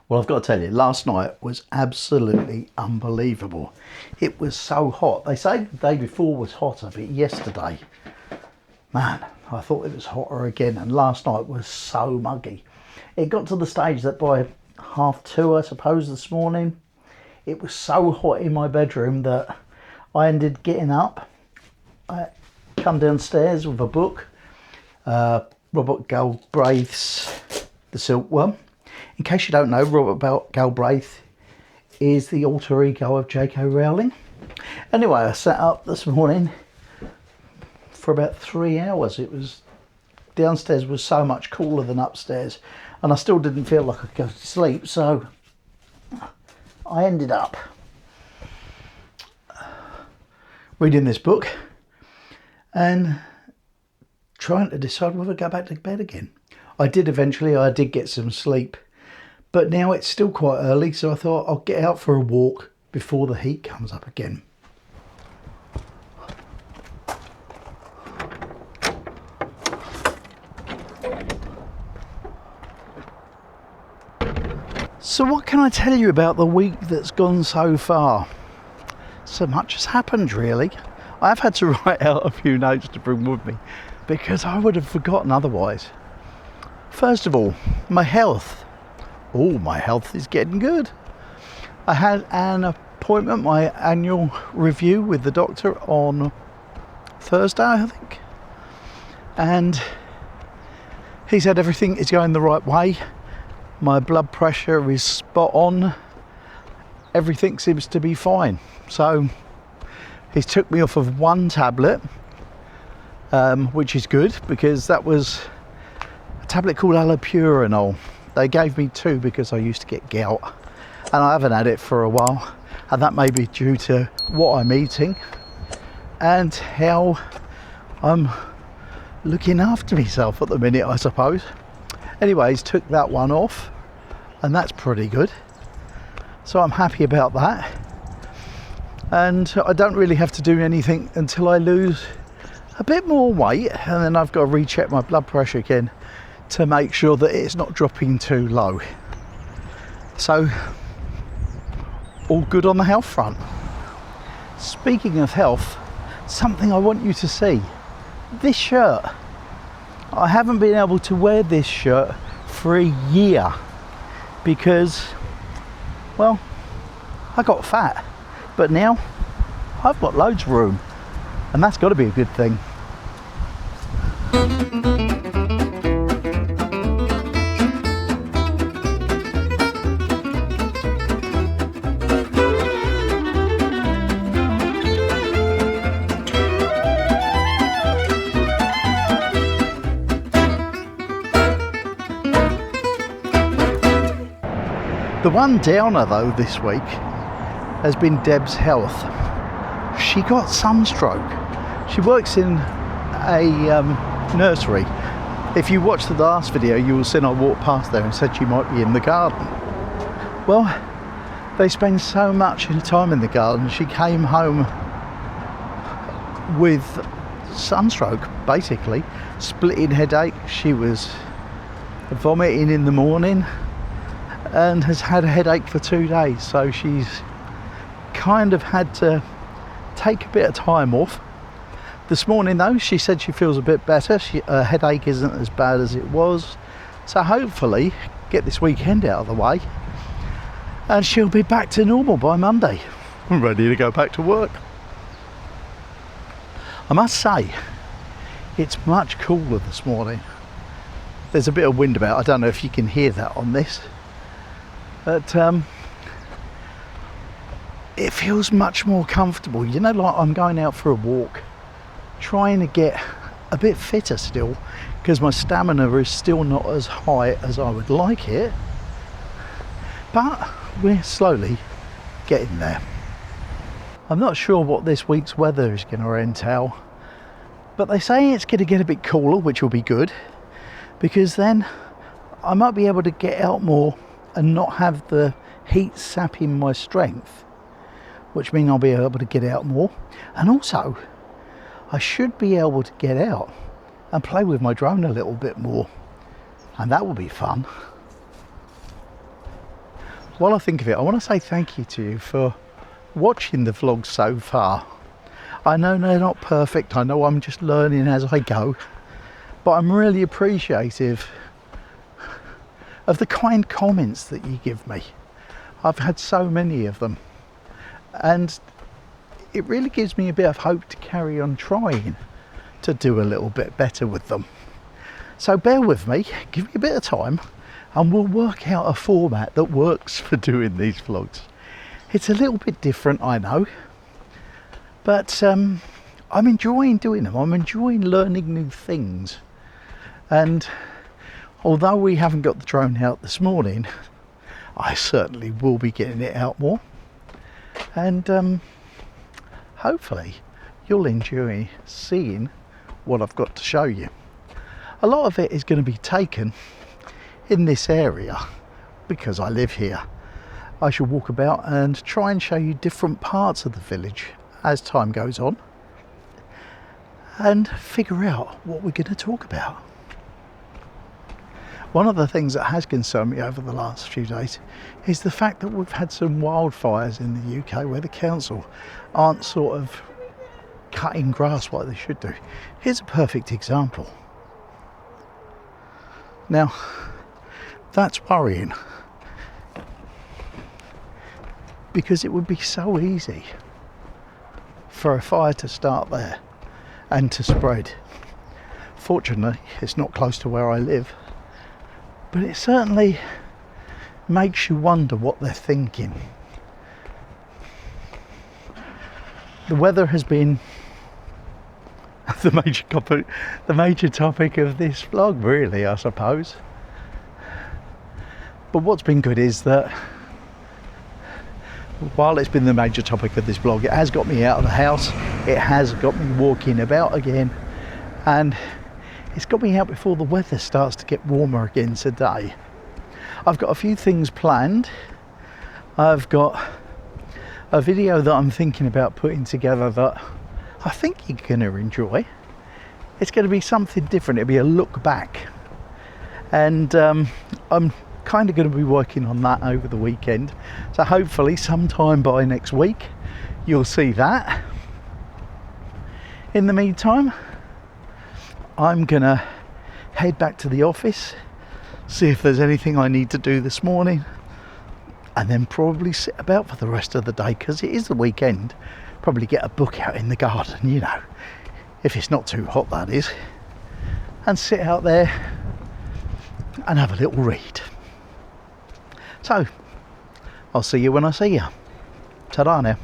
Well, I've got to tell you, last night was absolutely unbelievable. It was so hot. They say the day before was hotter, but yesterday, man, I thought it was hotter again. And last night was so muggy. It got to the stage that by 2:30, I suppose, this morning, it was so hot in my bedroom that I ended getting up. I come downstairs with a book, Robert Galbraith's The Silkworm. In case you don't know, Robert Galbraith is the alter ego of J.K. Rowling. Anyway, I sat up this morning for about 3 hours. It was downstairs was so much cooler than upstairs, and I still didn't feel like I could go to sleep, so I ended up reading this book and trying to decide whether to go back to bed again. I did eventually. I did get some sleep, but now it's still quite early, so I thought I'll get out for a walk before the heat comes up again. So what can I tell you about the week that's gone so far? So much has happened, really. I've had to write out a few notes to bring with me because I would have forgotten otherwise. First of all, my health. Oh, my health is getting good. I had an appointment, my annual review with the doctor on Thursday, I think. And he said everything is going the right way. My blood pressure is spot on. Everything seems to be fine. So he took me off of one tablet, which is good because that was a tablet called allopurinol. They gave me two because I used to get gout and I haven't had it for a while, and that may be due to what I'm eating and how I'm looking after myself at the minute, I suppose. Anyways, took that one off and that's pretty good, so I'm happy about that. And I don't really have to do anything until I lose a bit more weight, and then I've got to recheck my blood pressure again to make sure that it's not dropping too low. So all good on the health front. Speaking of health, something I want you to see. This shirt. I haven't been able to wear this shirt for a year because, well, I got fat, but now I've got loads of room, and that's got to be a good thing. The one downer though this week has been Deb's health. She got sunstroke. She works in a nursery. If you watched the last video, you will have seen I walked past there and said she might be in the garden. Well, they spend so much time in the garden. She came home with sunstroke, basically, splitting headache. She was vomiting in the morning and has had a headache for 2 days, so she's kind of had to take a bit of time off. This morning though, she said she feels a bit better. Her headache isn't as bad as it was, so hopefully get this weekend out of the way and she'll be back to normal by Monday. I'm ready to go back to work. I must say, it's much cooler this morning. There's a bit of wind about. I don't know if you can hear that on this, but it feels much more comfortable. You know, like I'm going out for a walk, trying to get a bit fitter still, because my stamina is still not as high as I would like it, but we're slowly getting there. I'm not sure what this week's weather is going to entail, but they say it's going to get a bit cooler, which will be good, because then I might be able to get out more and not have the heat sapping my strength, which means I'll be able to get out more. And also, I should be able to get out and play with my drone a little bit more, and that will be fun. while I think of it, I want to say thank you to you for watching the vlogs so far. I know they're not perfect, I know I'm just learning as I go, but I'm really appreciative of the kind comments that you give me. I've had so many of them, and it really gives me a bit of hope to carry on trying to do a little bit better with them. So bear with me, give me a bit of time, and we'll work out a format that works for doing these vlogs. It's a little bit different, I know, but I'm enjoying doing them. I'm enjoying learning new things. And although we haven't got the drone out this morning, I certainly will be getting it out more. And hopefully you'll enjoy seeing what I've got to show you. A lot of it is going to be taken in this area because I live here. I shall walk about and try and show you different parts of the village as time goes on and figure out what we're going to talk about. One of the things that has concerned me over the last few days is the fact that we've had some wildfires in the UK where the council aren't sort of cutting grass like they should do. Here's a perfect example. Now, that's worrying because it would be so easy for a fire to start there and to spread. Fortunately, it's not close to where I live, but it certainly makes you wonder what they're thinking. The weather has been the major topic of this vlog, really, I suppose. But what's been good is that while it's been the major topic of this vlog, it has got me out of the house, it has got me walking about again, and it's got me out before the weather starts to get warmer again today. I've got a few things planned. I've got a video that I'm thinking about putting together that I think you're going to enjoy. It's going to be something different. It'll be a look back, and I'm kind of going to be working on that over the weekend, so hopefully sometime by next week you'll see that. In the meantime, I'm gonna head back to the office, see if there's anything I need to do this morning, and then probably sit about for the rest of the day because it is the weekend. Probably get a book out in the garden, you know, if it's not too hot, that is, and sit out there and have a little read. So I'll see you when I see you. Ta-da now.